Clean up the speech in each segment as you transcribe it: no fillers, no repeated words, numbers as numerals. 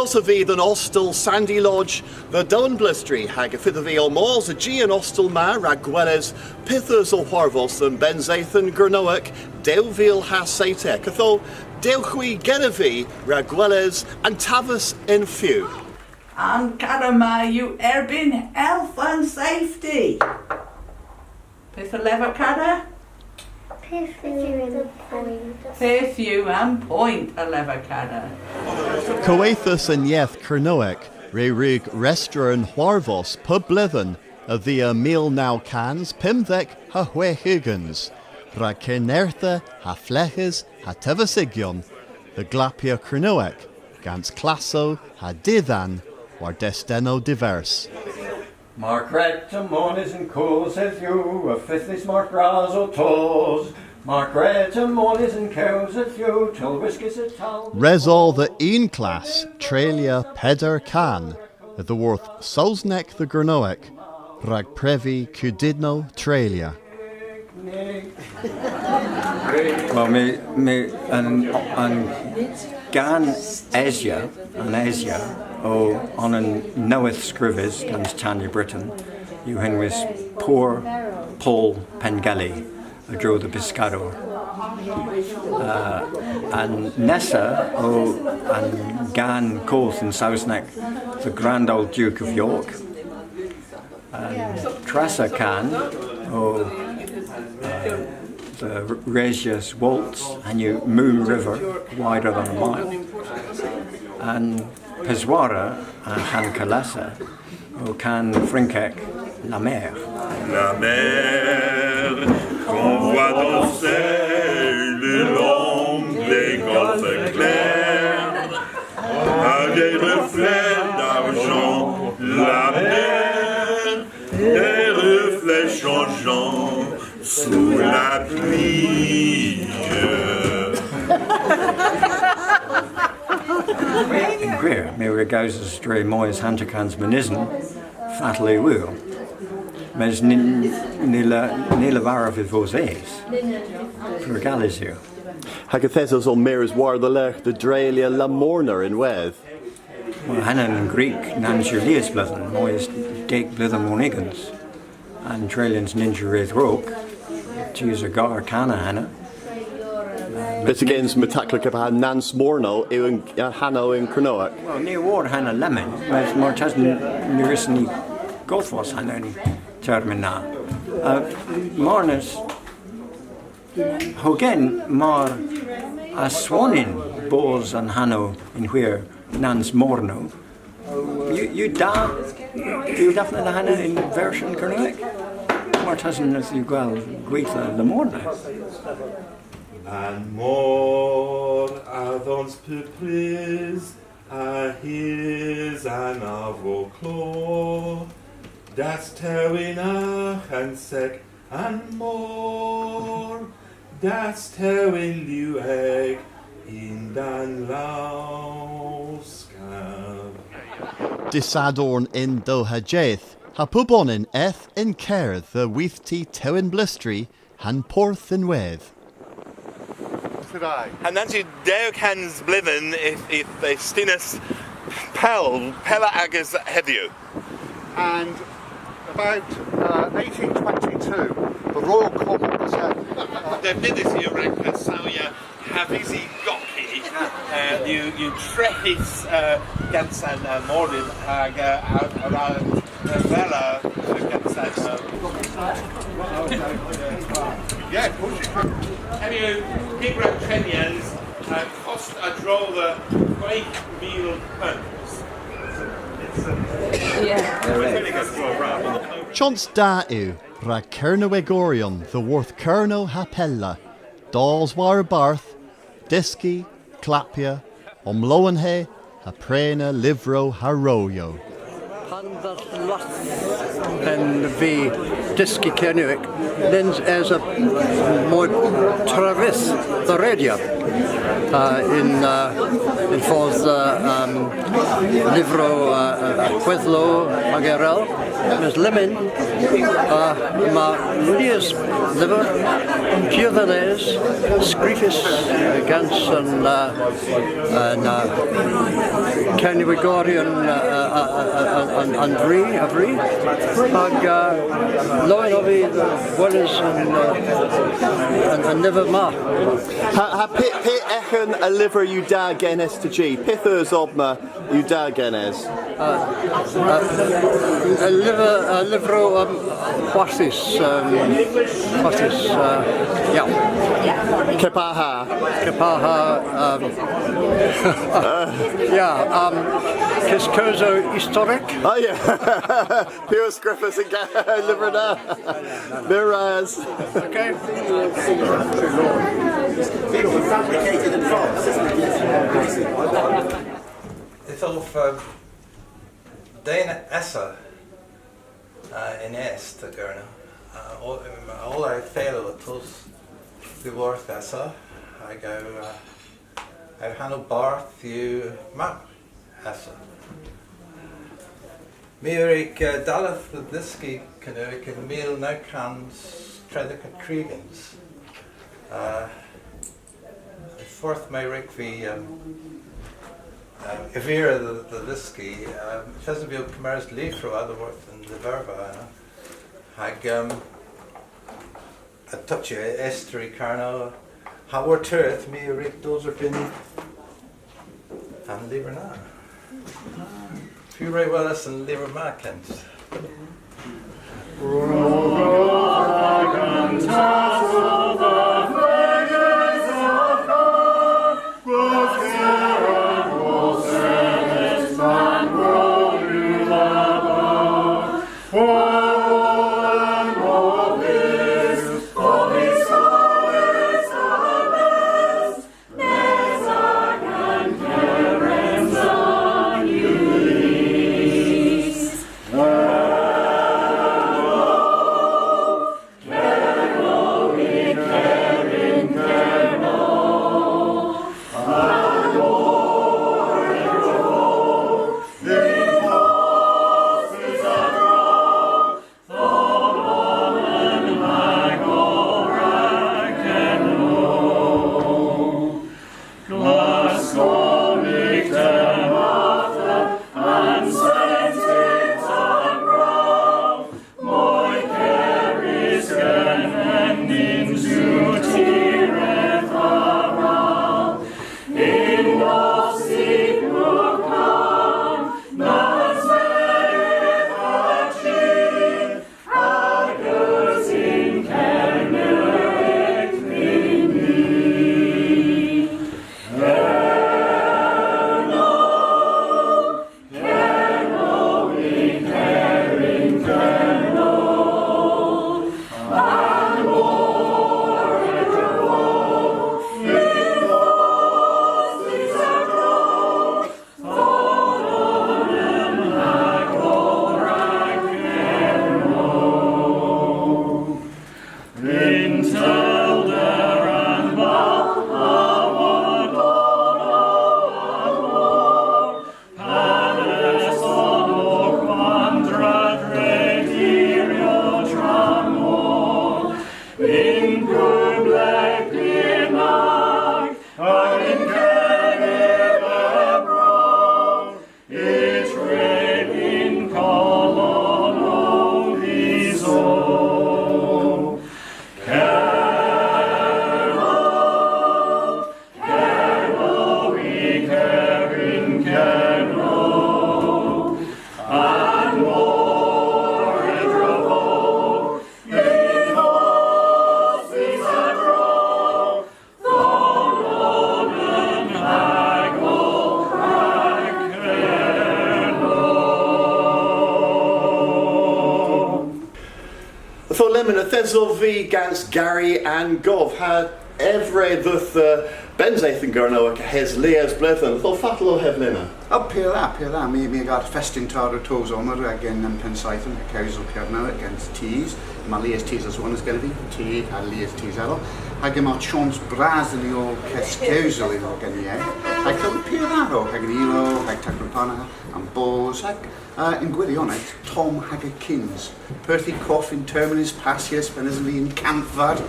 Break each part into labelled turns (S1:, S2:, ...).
S1: Mors a fydd yn Ostel Sandy Lodge, the Down Blistry, hag a fydd a fi o Mors a G yn Ostel ma, rag gweles, pithers o Horfos yn Benzaethan Gurnoic, dew fil has seitek, atho, dew chwi gen a fi, rag gweles, and tafas in few.
S2: And Carama, you erbyn health and safety. Pith a lever cara?
S3: Pith and point.
S2: Pith you and point a lever cara.
S1: Coethus yn Ieth Cernoec, re rig restra yn Hwarfos, pub blithen, a via mil now cans, pimdec ha huehigans, ra cenertha ha fleches ha tevasigion, the glapia Cernoec, gans classo ha dithan, war desteno diverse.
S4: Margaret monis and coes as you, a fifth is Mark Razo toes. Margaret monis and cows as you, till whiskies a town.
S1: Resol the een class, Trelia peder can, the worth Solznek the Gurnoec, rag previ cudidno Trelia.
S4: Well, me and gan Asia, on an knoweth scrivis gans Tanya Britain, you hen was poor Paul Pengelly, a drew the Piscador. And Nessa, and gan Coath and Sousneck, the grand old Duke of York. And Tressa Can, the Regius Waltz, and you Moon River, wider than a mile. And Peswara and Hankalasa, who can Frinkek La Mer.
S5: La mer qu'on voit danser le long des golfes clairs, à des reflets d'argent, la mer, des reflets changeants sous la pluie.
S4: In Greer, me goes as Dre Moyes Hanterkans Manizan, fatally will. Mes nila vara vid vos eis. For Galizio.
S1: Hagathesos on Mirs war the lech the Drelia la Morner in Weth.
S4: Well, Hanan in Greek, Nan Julius Blithen, Moyes Dake Blithen Monigans. And Tralians Ninja Wraith Roke, Tis a Gar Cana Hannah.
S1: This against Metaklik of Nans Morno, in Hanno in Cernoec.
S4: Well, near war Hannah Lemon, mas Martas Nurisni Gothwas Hannah Termina. Marnus Hogan Mar a Swanin Bors and Hanno in where Nans Morno. You definitely Hannah in version Cernoec. Martas as you go Gweitha the Morno.
S5: And more avons pupris a his and avo clor, das terwinach and sec and more, das terwin lueg in dan lauskab.
S1: Disadorn in Dohajeth, Hapubonin eth in Ker the Weithti Tewin Blistry, Han Porth in Weth.
S5: And then you dare cans bliven if stinus pella agas heddiw.
S6: And about 1822, the Royal Court was
S5: The this year record Sauya Havizi Goki, you trehis gansan mordid around Vela gansan.
S6: yeah, of course you could.
S5: Have you Hebrew Kenyans cost a draw the 5 meal pounds?
S1: Chons da'u, ra Cernowegorion, the worth Cerno Hapella, Dawes war Barth, Diski, Clapia, Omloenhe, Haprena, Livro, Haroyo.
S7: And the Diski Cernuic, then as a more Travis, the radio, in Falls Livro Pueblo Magarel, Miss Lemon, Ma Lias Liver, Piodanes, Scrifis, Gans and Canivigorian and Avri, Hag Loin Ovi, the Wellers and Never Ma.
S1: Ha pit echen a liver you da genes to G. Pithers obma you da genes.
S7: A livro Huasis, yeah.
S1: Kepaha.
S7: Kiscoso Historic.
S1: Oh yeah. Pure Griffiths and liver da. Miraz.
S7: Okay.
S8: It's of Dana Essa in Est, Gurna. All I fail at those the worth Essa. I go I handle Barth you map Essa. Mirik Daleth the Diski Canoe can meal no cans Tredica Creegans. Fourth my Rick v Evira the Liski, Fesabio Commerce Leafro Otherworth and the Verba. Hag a touch Esteri Carno, Howard Turth, me Rick Dozer Pin and Lever Na. Few Ray Willis and Lever Mackent.
S1: Thezolvi Gans Gary and Gov had every the Benzaith and Gurnoak has Leas Blithen, Thol Fatalo Hevlina.
S6: Up Pila, me got festin tar toes on again and Pensaithan, carries up here now against teas. My Leas teas as one is going to be tea, and Leas teas at all. hag yma chons bras yn ei o cesgeusol yn o gen i hag llawn piraro hag yn ilo hag tagrapana am bos hag yn gwirionedd Tom hag y Kins Perthy Coffin Terminus Passius Penys yn fi'n Campfad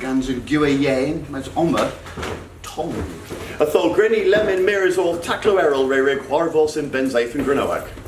S6: gans yn Gwe Yen mas Omer Tom
S1: A thol grinny lemon mirrors all taclo errol rig Warvos in Benzaith and Grenoac.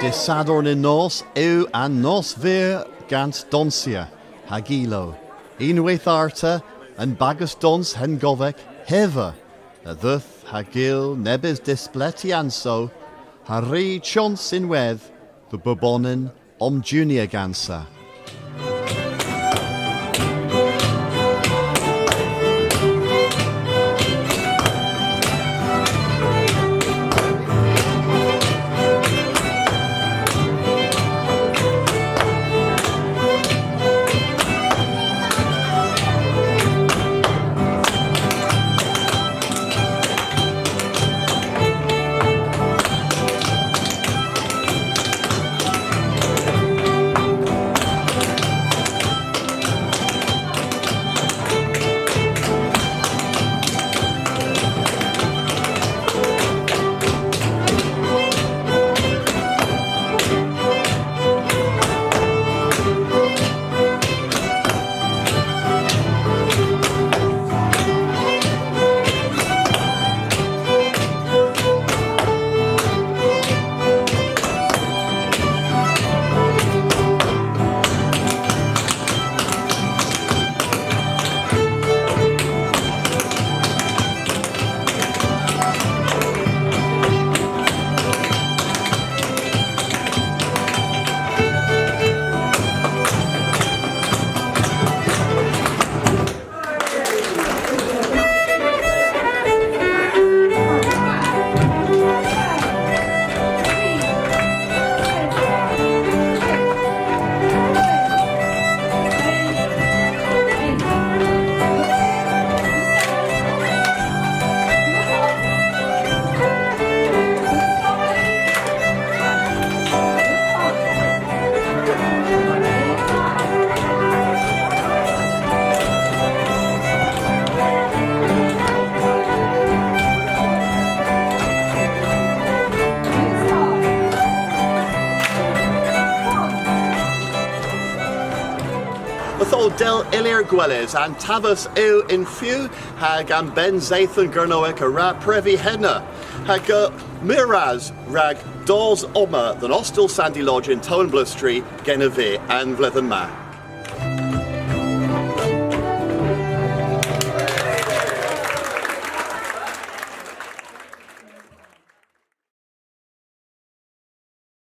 S1: Disadorn in nos yw an nos vir gant donsia hagilo. Unwaith arta and bagus dons hen govec hever. A dduth hagil nebys displeti anso harri chons in wedd the bobonin junior gansa. Del Ilir Gwelys and Tavus Ew in Few hag am Ben Zathan Gurnoek a ra previ henna hag Miraz rag Dawes Oma than Ostel Sandy Lodge in Towen Blue Street Geneve and Vlethen Ma.